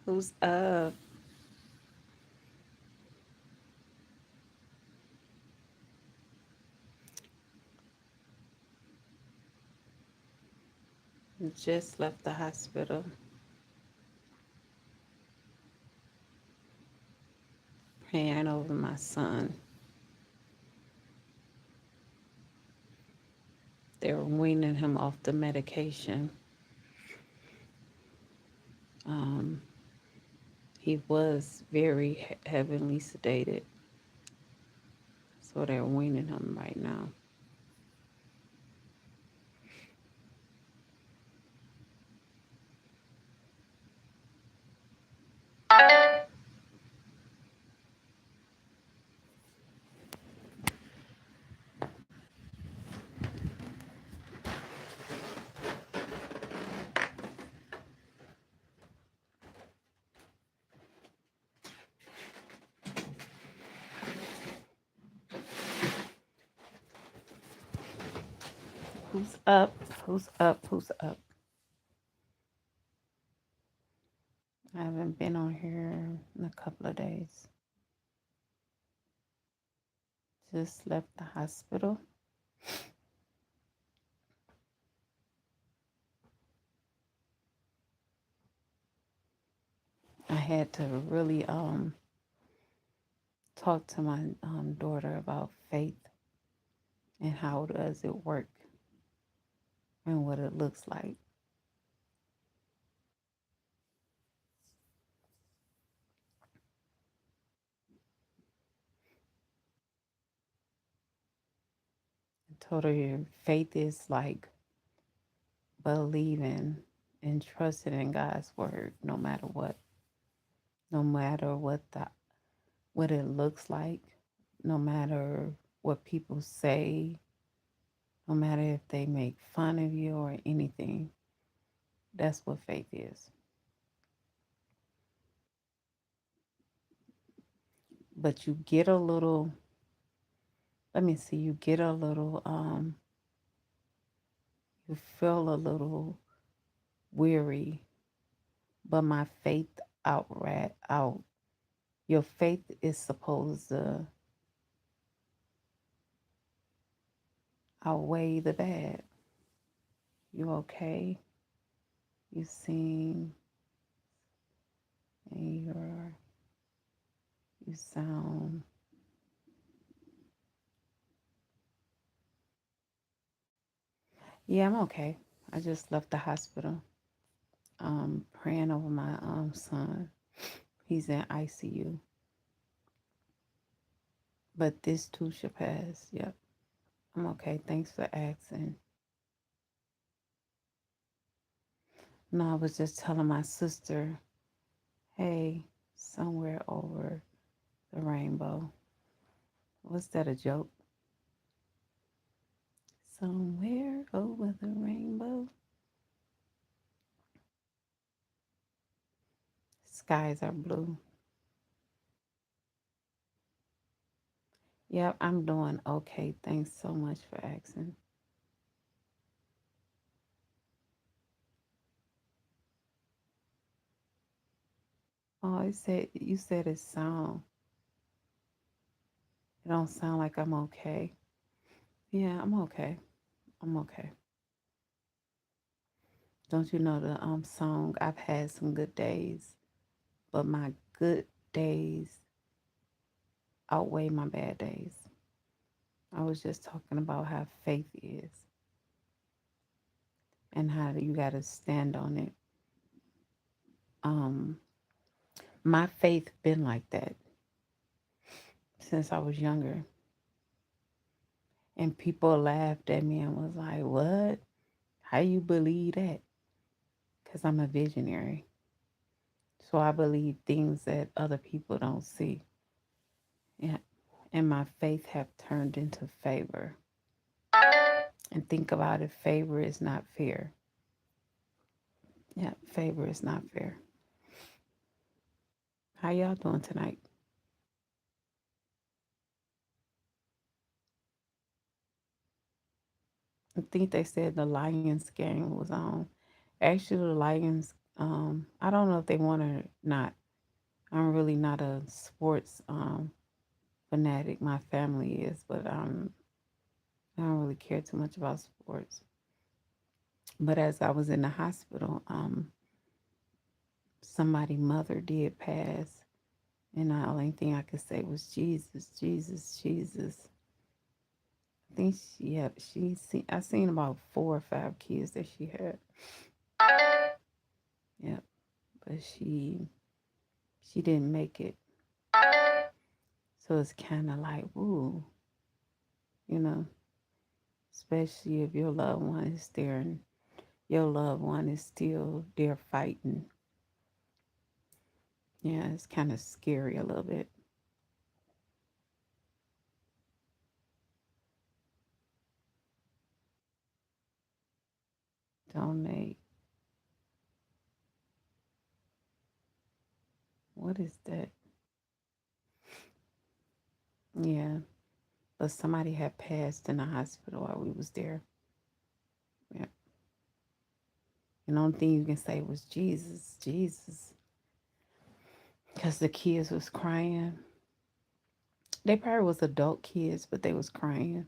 Who's up? Just left the hospital. Praying over my son. They were weaning him off the medication. Um, he was very heavily sedated, so they're weaning him right now. Who's up? Who's up? Who's up? I haven't been on here in a couple of days. Just left the hospital. I had to really talk to my daughter about faith and how does it work and what it looks like. I told her your faith is like believing and trusting in God's word no matter what. No matter what it looks like, no matter what people say, no matter if they make fun of you or anything. That's what faith is. But you get a little, let me see, you get a little, you feel a little weary, but my faith out. Your faith is supposed to outweigh the bad. You okay? You seem and you sound yeah, I'm okay. I just left the hospital. Praying over my son. He's in ICU. But this too shall pass. Yep. I'm okay. Thanks for asking. No, I was just telling my sister, hey, somewhere over the rainbow. Was that a joke? Somewhere over the rainbow. Skies are blue. Yep, I'm doing okay. Thanks so much for asking. Oh, it said you said it don't sound like I'm okay. Yeah, I'm okay. I'm okay. Don't you know the song? I've had some good days, but my good days outweigh my bad days. I was just talking about how faith is and how you got to stand on it. Um, my faith been like that since I was younger, and people laughed at me and was like, "What? How you believe that?" Because I'm a visionary, so I believe things that other people don't see. Yeah, and my faith have turned into favor. And think about it, favor is not fair. Yeah, favor is not fair. How y'all doing tonight? I think they said the Lions game was on. Actually, the Lions I don't know if they want to not. I'm really not a sports fanatic. My family is, but I don't really care too much about sports. But as I was in the hospital, somebody mother did pass, and the only thing I could say was Jesus, Jesus, Jesus. I think I seen about 4 or 5 kids that she had. Yep, but she didn't make it. So it's kind of like, ooh, you know, especially if your loved one is there and your loved one is still there fighting. Yeah, it's kind of scary a little bit. Donate. What is that? Yeah, but somebody had passed in the hospital while we was there. Yeah, and the only thing you can say was Jesus, Jesus, because the kids was crying. They probably was adult kids, but they was crying,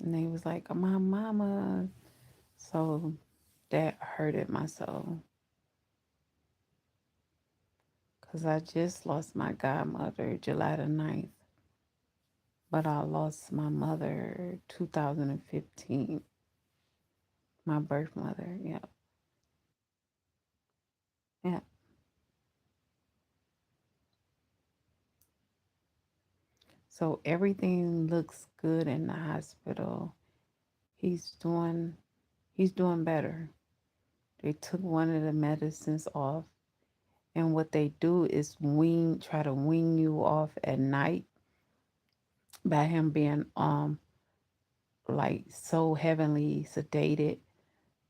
and they was like, "My mama." So that hurted my soul, because I just lost my godmother July the 9th, but I lost my mother 2015, my birth mother. Yeah, yeah. So everything looks good in the hospital. He's doing he's doing better. They took one of the medicines off, and what they do is try to wean you off at night by him being like so heavenly sedated.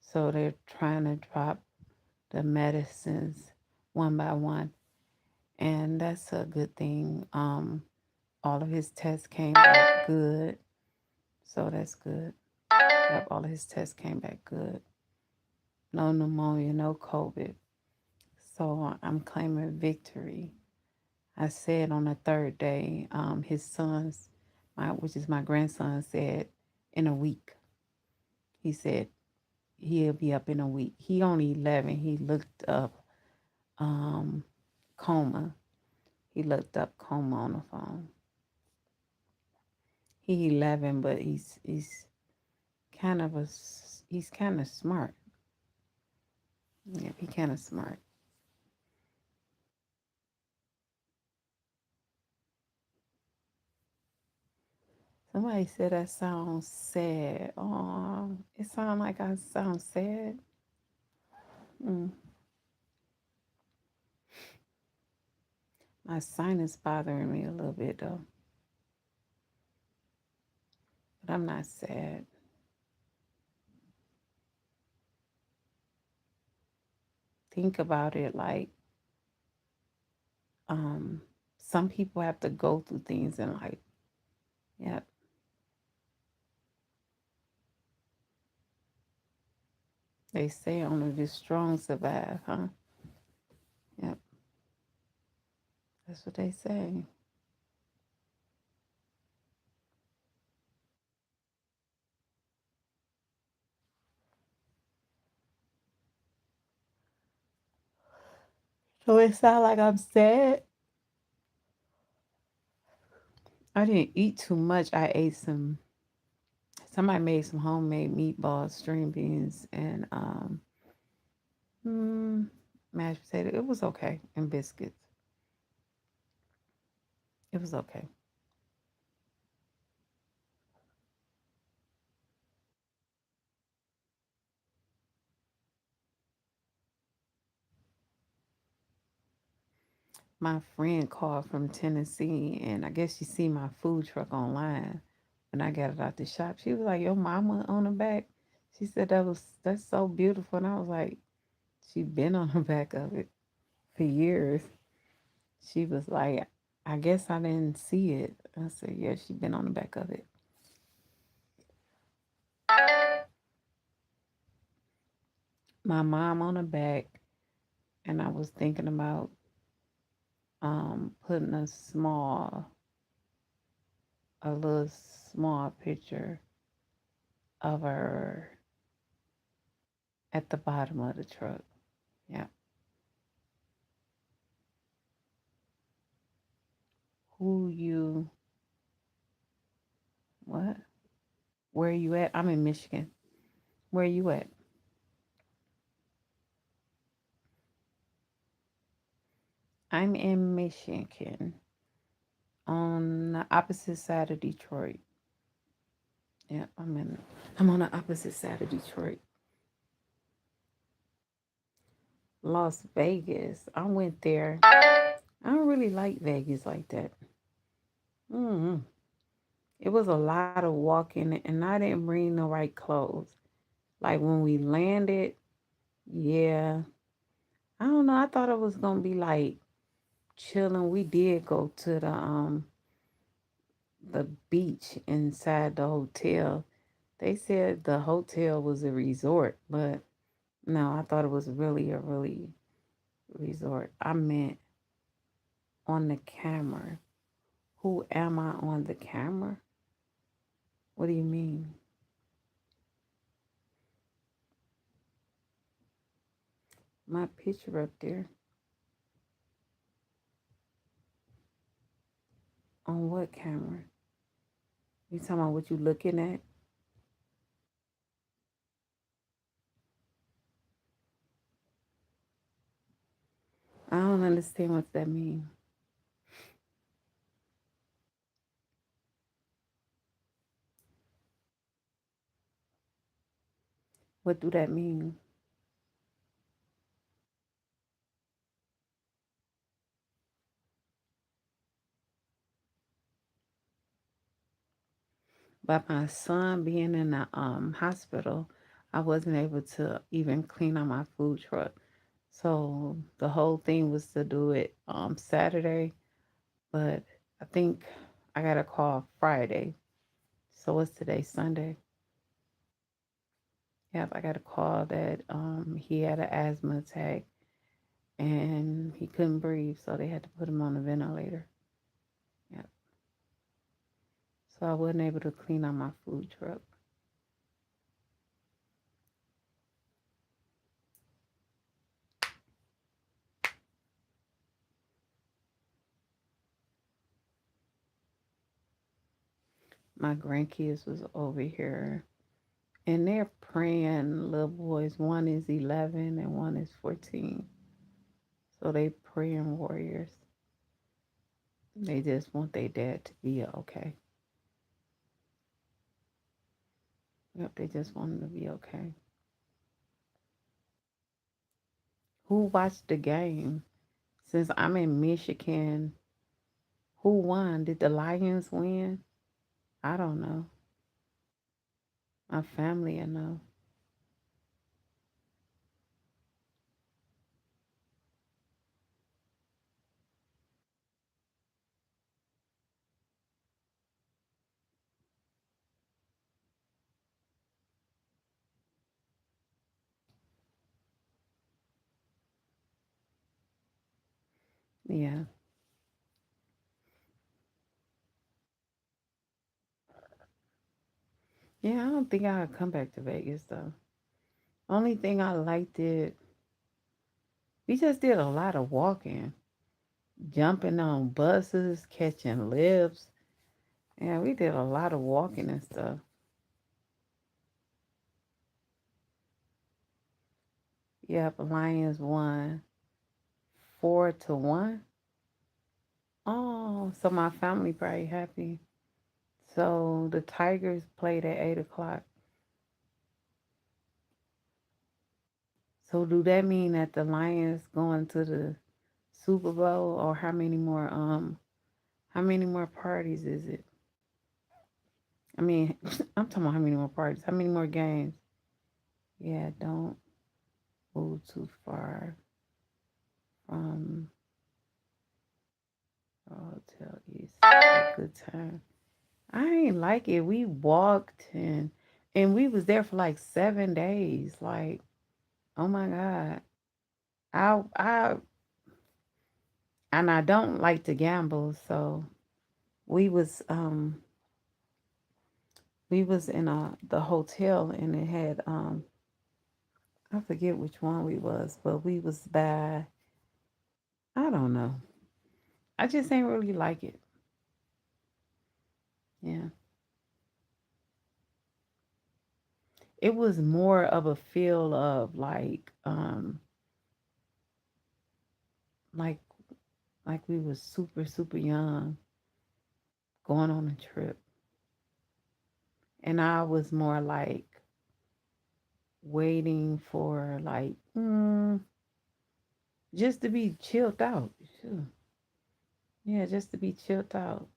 So they're trying to drop the medicines one by one, and that's a good thing. All of his tests came back good, so that's good. Yep, all of his tests came back good. No pneumonia, no COVID. So I'm claiming victory. I said on the third day, his sons, which is my grandson, said in a week. He said he'll be up in a week. He only 11. He looked up um, coma. He looked up coma on the phone. He 11, but he's kind of he's kind of smart. Yeah, he kind of smart. Somebody said that sounds sad. Oh, it sounds like I sound sad. Mm. My sinus bothering me a little bit though, but I'm not sad. Think about it like um, some people have to go through things in life. Yep, they say only the strong survive, huh? Yep, that's what they say. So it sounds like I'm sad. I didn't eat too much. I ate some. Somebody made some homemade meatballs, string beans, and mm, mashed potato. It was okay, and biscuits. It was okay. My friend called from Tennessee, and I guess she see my food truck online. When I got it out the shop, she was like, "Your mama on the back." She said that's so beautiful, and I was like, "She been on the back of it for years." She was like, "I guess I didn't see it." I said, "Yeah, she been on the back of it." my mom on the back, and I was thinking about putting a little small picture of her at the bottom of the truck. Yeah. Who you, what? Where you at? I'm in Michigan. Where you at? I'm in Michigan on the opposite side of Detroit. Yeah, I'm on the opposite side of Detroit. Las Vegas. I went there. I don't really like Vegas like that. mm It was a lot of walking, and I didn't bring the right clothes. Like when we landed, yeah, I don't know. I thought it was gonna be like chilling. We did go to the beach inside the hotel. They said the hotel was a resort, but no, I thought it was really a really resort. I meant on the camera. Who am I on the camera? What do you mean? My picture up there. On what camera? You talking about what you looking at? I don't understand what that means. What do that mean? By my son being in the hospital, I wasn't able to even clean out my food truck. So the whole thing was to do it Saturday, but I think I got a call Friday. So what's today? Sunday. Yep, I got a call that he had an asthma attack and he couldn't breathe, so they had to put him on a ventilator. Yep. So I wasn't able to clean out my food truck. My grandkids was over here and they're praying, little boys. One is 11 and one is 14. So they praying warriors. They just want their dad to be okay. Yep, they just want him to be okay. Who watched the game? Since I'm in Michigan, who won? Did the Lions win? I don't know. My family, I know. Yeah. Yeah, I don't think I'll come back to Vegas though. Only thing I liked it, we just did a lot of walking, jumping on buses, catching lifts. Yeah, we did a lot of walking and stuff. Yep, Lions won 4-1. Oh, so my family probably happy. So the Tigers played at 8 o'clock. So do that mean that the Lions going to the Super Bowl, or how many more parties is it? I mean, I'm talking about how many more parties, how many more games? Yeah, don't move too far from the hotel. Is a good time. I ain't like it. We walked and we was there for like 7 days. Like Oh my God. I and I don't like to gamble, so we was um we was in the hotel and it had I forget which one we was, but we was by I don't know. I just ain't really like it. Yeah. It was more of a feel of like like we was super young going on a trip. And I was more like waiting for just to be chilled out. Sure. Yeah, just to be chilled out.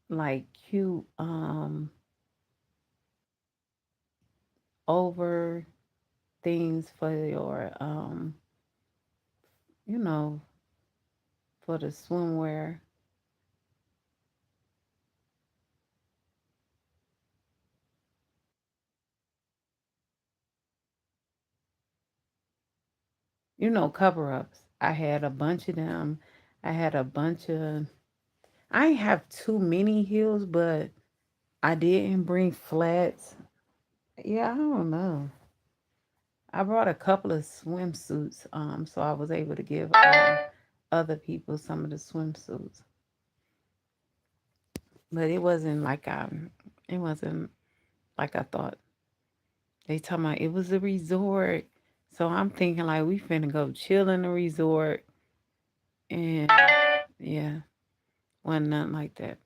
Like cute over things for your you know, for the swimwear. Cover ups. I had a bunch of them. I had a bunch of I ain't have too many heels, but I didn't bring flats. Yeah, I don't know. I brought a couple of swimsuits, so I was able to give other people some of the swimsuits. But it wasn't like I thought. They talking about it was a resort, so I'm thinking like we finna go chill in the resort, and yeah, wasn't nothing like that.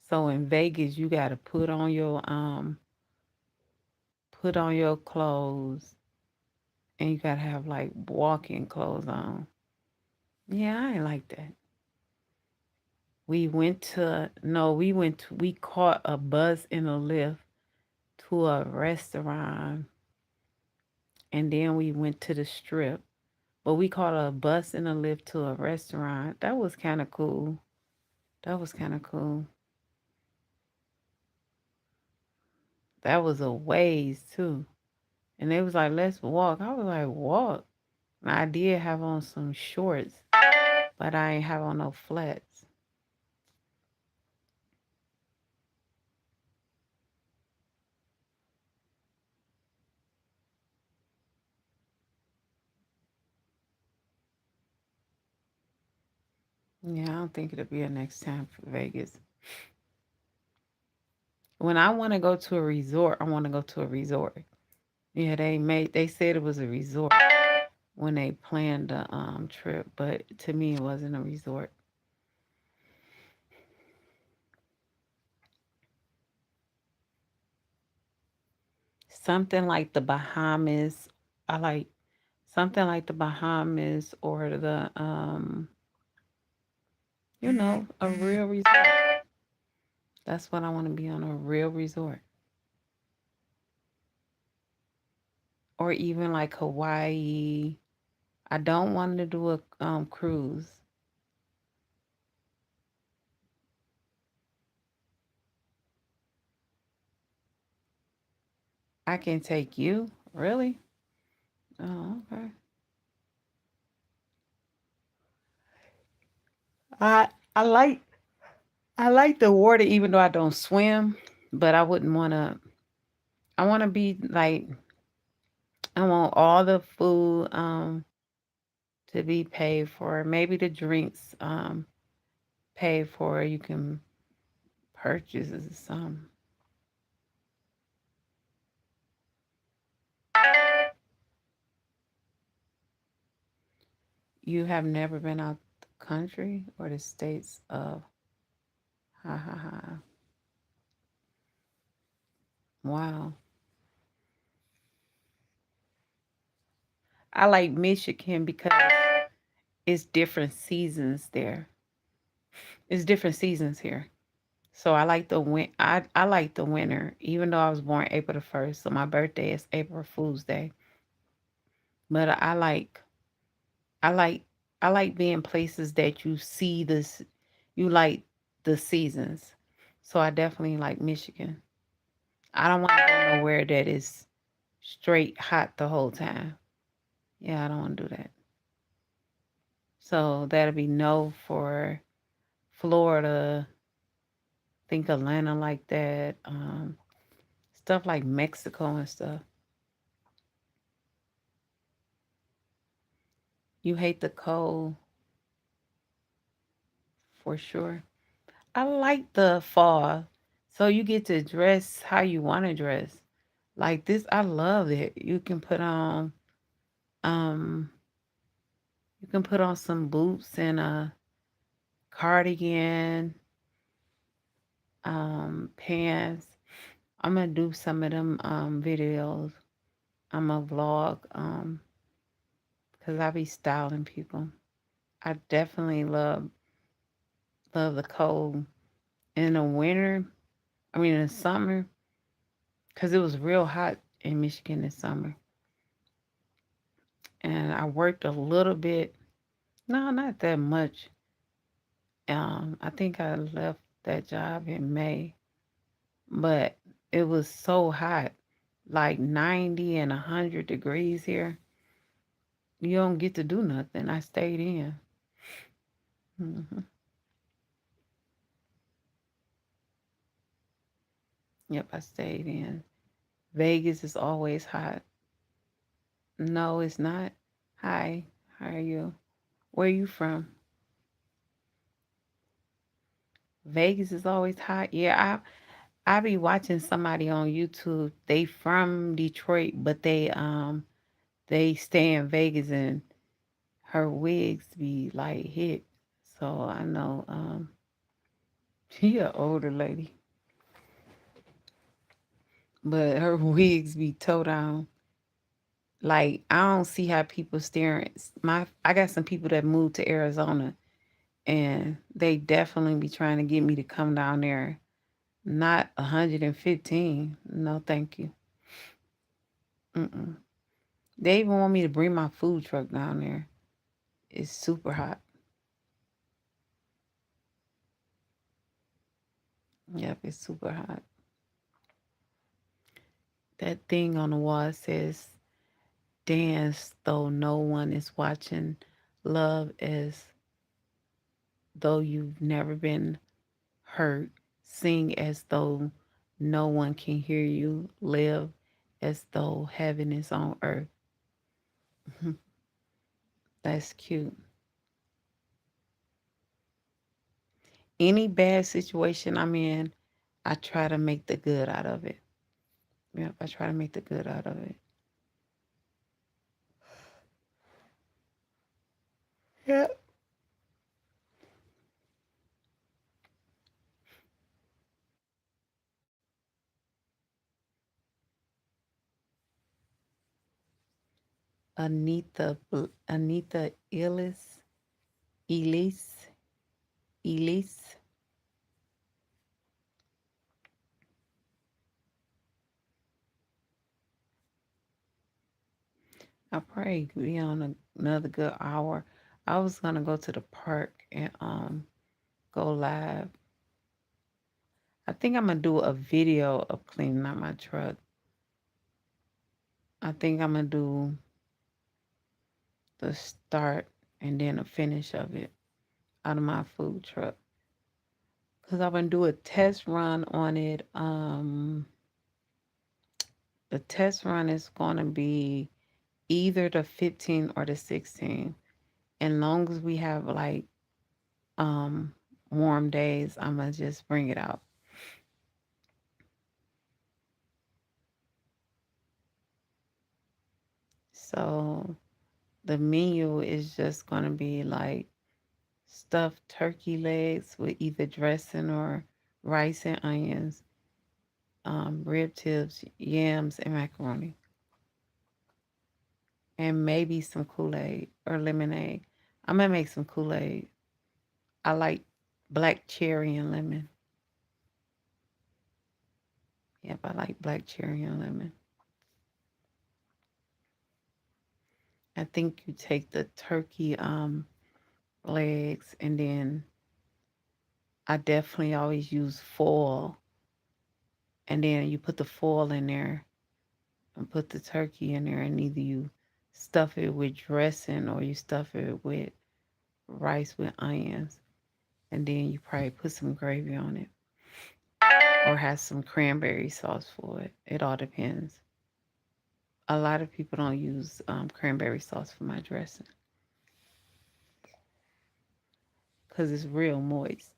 So in Vegas, you gotta put on your clothes, and you gotta have like walking clothes on. Yeah, I ain't like that. We caught a bus in a lift to a restaurant, and then we went to the strip. But we caught a bus in a lift to a restaurant. That was kind of cool. That was kind of cool. That was a ways too. And they was like, let's walk. I was like, walk. And I did have on some shorts, but I ain't have on no flats. Yeah, I don't think it'll be a next time for Vegas. When I want to go to a resort, I want to go to a resort. Yeah, they said it was a resort when they planned the trip, but to me it wasn't a resort. Something like the Bahamas. I like something like the Bahamas or the a real resort. That's what I want to be on, a real resort. Or even like Hawaii. I don't want to do a cruise. I can take you. Really? Oh, okay. I I like I like the water even though I don't swim, but I want to be like I want all the food to be paid for. Maybe the drinks paid for. You can purchase some. You have never been out the country or the states of ha ha ha. Wow. I like Michigan because it's different seasons there. It's different seasons here. So I like the winter, even though I was born April the 1st. So my birthday is April Fool's Day. But I like I like being places that you see this you like the seasons. So I definitely like Michigan. I don't want to go nowhere that is straight hot the whole time. Yeah, I don't want to do that. So that'll be no for Florida. Think Atlanta like that. Stuff like Mexico and stuff. You hate the cold for sure. I like the fall. So you get to dress how you want to dress. Like this, I love it. Um you can put on some boots and a cardigan, pants. I'm gonna do some of them videos. I'm a vlog because I be styling people. I definitely love the cold in the winter. I mean in the summer because it was real hot in Michigan this summer, and I worked a little bit. No, not that much. I think I left that job in May, but it was so hot, like 90 and 100 degrees here. You don't get to do nothing. I stayed in. Hmm. Yep, I stayed in. Vegas is always hot. No, it's not. Hi, how are you? Where are you from? Vegas is always hot. Yeah, I be watching somebody on YouTube. They from Detroit, but they stay in Vegas and her wigs be like hit. So I know she a older lady, but her wigs be toe down. Like I don't see how people staring. I got some people that moved to Arizona and they definitely be trying to get me to come down there. Not 115. No, thank you. Mm-mm. They even want me to bring my food truck down there. It's super hot. Yep, it's super hot. That thing on the wall says, dance though no one is watching. Love as though you've never been hurt. Sing as though no one can hear you. Live as though heaven is on earth. That's cute. Any bad situation I'm in, I try to make the good out of it. Yep, I try to make the good out of it. Yep. Anita Elise, Elise. I probably be on another good hour. I was gonna go to the park and go live. I think I'm gonna do a video of cleaning out my truck. I think I'm gonna do the start and then a finish of it out of my food truck. Cause I'm gonna do a test run on it. The test run is gonna be either the 15 or the 16. And long as we have like um warm days, I'm gonna just bring it out. So the menu is just gonna be like stuffed turkey legs with either dressing or rice and onions, rib tips, yams, and macaroni, and maybe some Kool-Aid or lemonade. I'm gonna make some Kool-Aid. I like black cherry and lemon. Yep, I like black cherry and lemon. I think you take the turkey legs, and then I definitely always use foil, and then you put the foil in there and put the turkey in there, and either you stuff it with dressing or you stuff it with rice with onions, and then you probably put some gravy on it or have some cranberry sauce for it. It all depends. A lot of people don't use cranberry sauce for my dressing because it's real moist.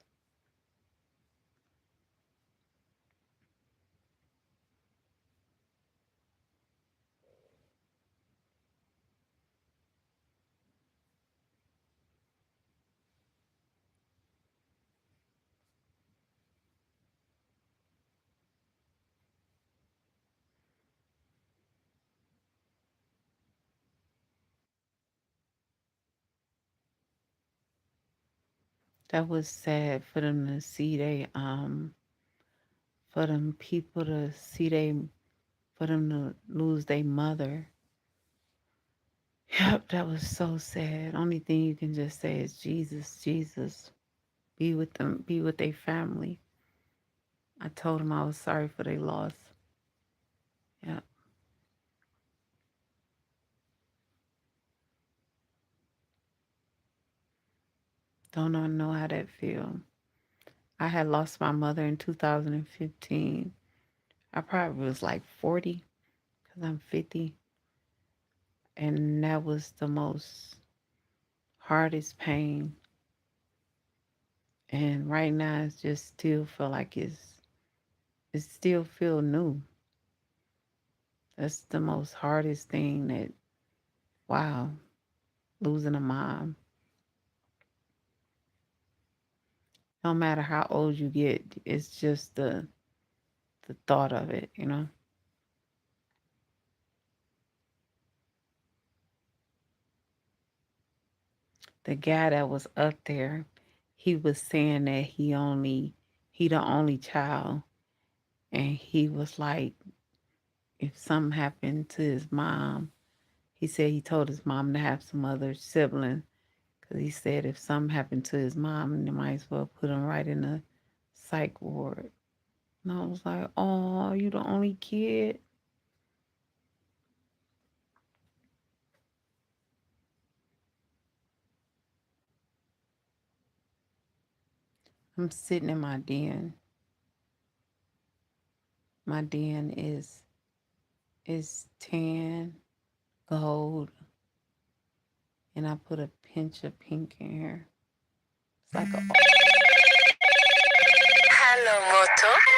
That was sad for them to see for them people to see for them to lose their mother. Yep, that was so sad. Only thing you can just say is Jesus, Jesus. Be with them, be with their family. I told them I was sorry for their loss. Yep. Don't know how that feel. I had lost my mother in 2015. I probably was like 40 because I'm 50. And that was the most hardest pain. And right now, it's just still feel like it still feel new. That's the most hardest thing that, wow, losing a mom. No matter how old you get, it's just the thought of it, you know. The guy that was up there, he was saying that he the only child, and he was like, if something happened to his mom, he said he told his mom to have some other sibling, because he said if something happened to his mom, they might as well put him right in the psych ward. And I was like, oh, you the only kid? I'm sitting in my den. My den is tan, gold, and I put a pinch of pink in here. It's like a Hello, Moto.